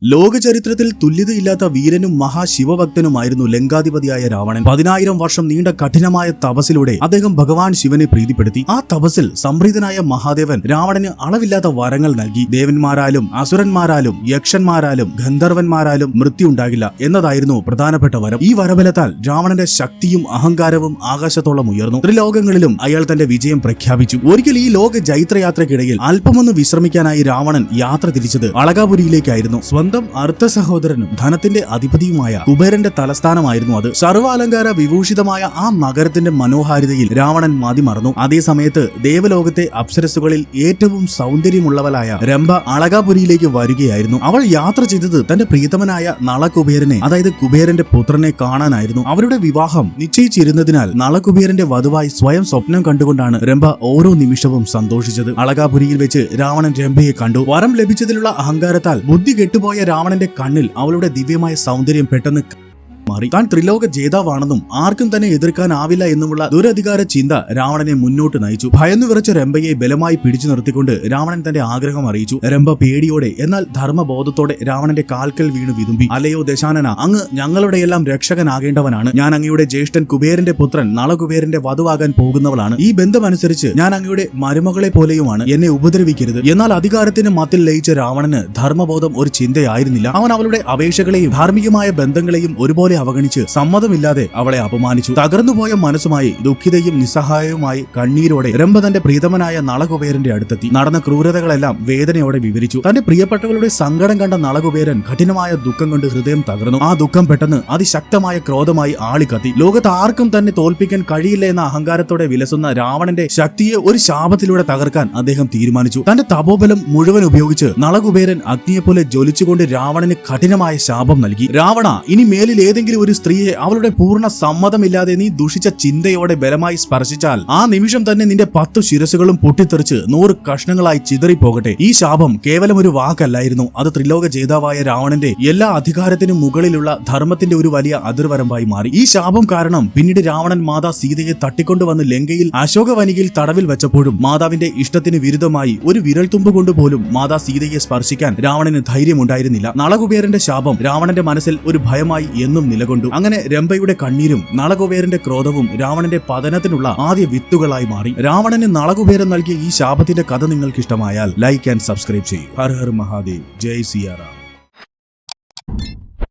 ലോക ചരിത്രത്തിൽ തുല്യതയില്ലാത്ത വീരനും മഹാശിവഭക്തനുമായിരുന്നു ലങ്കാധിപതിയായ രാവണൻ. 10,000 വർഷം നീണ്ട കഠിനമായ തപസ്സിലൂടെ അദ്ദേഹം ഭഗവാൻ ശിവനെ പ്രീതിപ്പെടുത്തി. ആ തപസ്സിൽ സംപ്രീതനായ മഹാദേവൻ രാവണന് അളവില്ലാത്ത വരങ്ങൾ നൽകി. ദേവന്മാരാലും അസുരന്മാരാലും യക്ഷന്മാരാലും ഗന്ധർവന്മാരാലും മൃത്യുണ്ടാകില്ല എന്നതായിരുന്നു പ്രധാനപ്പെട്ട വരം. ഈ വരബലത്താൽ രാവണന്റെ ശക്തിയും അഹങ്കാരവും ആകാശത്തോളം ഉയർന്നു. ത്രിലോകങ്ങളിലും അയാൾ തന്റെ വിജയം പ്രഖ്യാപിച്ചു. ഒരിക്കൽ ഈ ലോക ജൈത്രയാത്രയ്ക്കിടയിൽ അല്പമൊന്ന് വിശ്രമിക്കാനായി രാവണൻ യാത്ര തിരിച്ചത് അളകാപുരിയിലേക്കായിരുന്നു. സ്വന്തം അർത്ഥ സഹോദരനും ധനത്തിന്റെ അധിപതിയുമായ കുബേരന്റെ തലസ്ഥാനമായിരുന്നു അത്. സർവാലങ്കാര വിഭൂഷിതമായ ആ നഗരത്തിന്റെ മനോഹാരിതയിൽ രാവണൻ മതിമറന്നു. അതേ സമയത്ത് ദേവലോകത്തെ അപ്സരസുകളിൽ ഏറ്റവും സൗന്ദര്യമുള്ളവളായ രംഭ അളകാപുരിയിലേക്ക് വരികയായിരുന്നു. അവൾ യാത്ര ചെയ്തത് തന്റെ പ്രിയതമനായ നളകുബേരനെ, അതായത് കുബേരന്റെ പുത്രനെ കാണാനായിരുന്നു. അവരുടെ വിവാഹം നിശ്ചയിച്ചിരുന്നതിനാൽ നളകുബേരന്റെ വധുവായി സ്വയം സ്വപ്നം കണ്ടുകൊണ്ടാണ് രംഭ ഓരോ നിമിഷവും സന്തോഷിച്ചത്. അളകാപുരിയിൽ വെച്ച് രാവണൻ രംഭയെ കണ്ടു. വരം ലഭിച്ചതിലുള്ള അഹങ്കാരത്താൽ ബുദ്ധി കെട്ടുപോയ രാവണന്റെ കണ്ണിൽ അവളുടെ ദിവ്യമായ സൗന്ദര്യം പെട്ടെന്ന് മാറി. താൻ ത്രിലോക ജേതാവാണെന്നും ആർക്കും തന്നെ എതിർക്കാനാവില്ല എന്നുമുള്ള ദുരധികാര ചിന്ത രാവണനെ മുന്നോട്ട് നയിച്ചു. ഭയന്നു വിറച്ച രംഭയെ ബലമായി പിടിച്ചു നിർത്തിക്കൊണ്ട് രാവണൻ തന്റെ ആഗ്രഹം അറിയിച്ചു. രംഭ പേടിയോടെ എന്നാൽ ധർമ്മബോധത്തോടെ രാവണന്റെ കാൽക്കൽ വീണു വിതുമ്പി. അല്ലയോ ദശാനന, അങ്ങ് ഞങ്ങളുടെയെല്ലാം രക്ഷകനാകേണ്ടവനാണ്. ഞാൻ അങ്ങയുടെ ജ്യേഷ്ഠൻ കുബേരന്റെ പുത്രൻ നളകുബേരന്റെ വധുവാകാൻ പോകുന്നവളാണ്. ഈ ബന്ധമനുസരിച്ച് ഞാൻ അങ്ങയുടെ മരുമകളെ പോലെയുമാണ്. എന്നെ ഉപദ്രവിക്കരുത്. എന്നാൽ അധികാരത്തിന് മത്തിൽ ലയിച്ച രാവണന് ധർമ്മബോധം ഒരു ചിന്തയായിരുന്നില്ല. അവൻ അവളുടെ അപേക്ഷകളെയും ധാർമ്മികമായ ബന്ധങ്ങളെയും ഒരുപോലെ അവഗണിച്ച് സമ്മതമില്ലാതെ അവളെ അപമാനിച്ചു. തകർന്നുപോയ മനസ്സുമായി ദുഃഖിതയും നിസ്സഹായവുമായി കണ്ണീരോടെ രംഭ തന്റെ പ്രീതമനായ നളകുബേരന്റെ അടുത്തെത്തി. നടന്ന ക്രൂരതകളെല്ലാം വേദനയോടെ വിവരിച്ചു. തന്റെ പ്രിയപ്പെട്ടവളുടെ സങ്കടം കണ്ട നളകുബേരൻ കഠിനമായ ദുഃഖം കൊണ്ട് ഹൃദയം തകർന്നു. ആ ദുഃഖം പെട്ടെന്ന് അതിശക്തമായ ക്രോധമായി ആളിക്കത്തി. ലോകത്ത് ആർക്കും തന്നെ തോൽപ്പിക്കാൻ കഴിയില്ല എന്ന അഹങ്കാരത്തോടെ വിലസുന്ന രാവണന്റെ ശക്തിയെ ഒരു ശാപത്തിലൂടെ തകർക്കാൻ അദ്ദേഹം തീരുമാനിച്ചു. തന്റെ തപോബലം മുഴുവൻ ഉപയോഗിച്ച് നളകുബേരൻ അഗ്നിയെപ്പോലെ ജ്വലിച്ചുകൊണ്ട് രാവണന് കഠിനമായ ശാപം നൽകി. രാവണ, ഇനി മേലിൽ ഏതെങ്കിലും ഒരു സ്ത്രീയെ അവളുടെ പൂർണ്ണ സമ്മതമില്ലാതെ നീ ദുഷിച്ച ചിന്തയോടെ ബലമായി സ്പർശിച്ചാൽ ആ നിമിഷം തന്നെ നിന്റെ 10 ശിരസുകളും പൊട്ടിത്തെറിച്ച് 100 കഷ്ണങ്ങളായി ചിതറിപ്പോകട്ടെ. ഈ ശാപം കേവലം ഒരു വാക്കല്ലായിരുന്നു. അത് ത്രിലോക ജേതാവായ രാവണന്റെ എല്ലാ അധികാരത്തിനും മുകളിലുള്ള ധർമ്മത്തിന്റെ ഒരു വലിയ അതിർവരമ്പായി മാറി. ഈ ശാപം കാരണം പിന്നീട് രാവണൻ മാതാ സീതയെ തട്ടിക്കൊണ്ടുവന്ന് ലങ്കയിൽ അശോകവനികയിൽ തടവിൽ വെച്ചപ്പോഴും മാതാവിന്റെ ഇഷ്ടത്തിന് വിരുദ്ധമായി ഒരു വിരൽത്തുമ്പ് കൊണ്ടുപോലും മാതാ സീതയെ സ്പർശിക്കാൻ രാവണന് ധൈര്യമുണ്ടായിരുന്നില്ല. നളകുബേരന്റെ ശാപം രാവണന്റെ മനസ്സിൽ ഒരു ഭയമായി എന്നും നിലകൊണ്ടു. അങ്ങനെ രംഭയുടെ കണ്ണീരും നളകുബേരന്റെ ക്രോധവും രാവണന്റെ പതനത്തിനുള്ള ആദ്യ വിത്തുകളായി മാറി. രാവണന് നളകുബേരൻ നൽകിയ ഈ ശാപത്തിന്റെ കഥ നിങ്ങൾക്ക് ഇഷ്ടമായാൽ ലൈക്ക് ആൻഡ് സബ്സ്ക്രൈബ് ചെയ്യൂ. ഹർ ഹർ മഹാദേവ്, ജയ് സിയാറാം.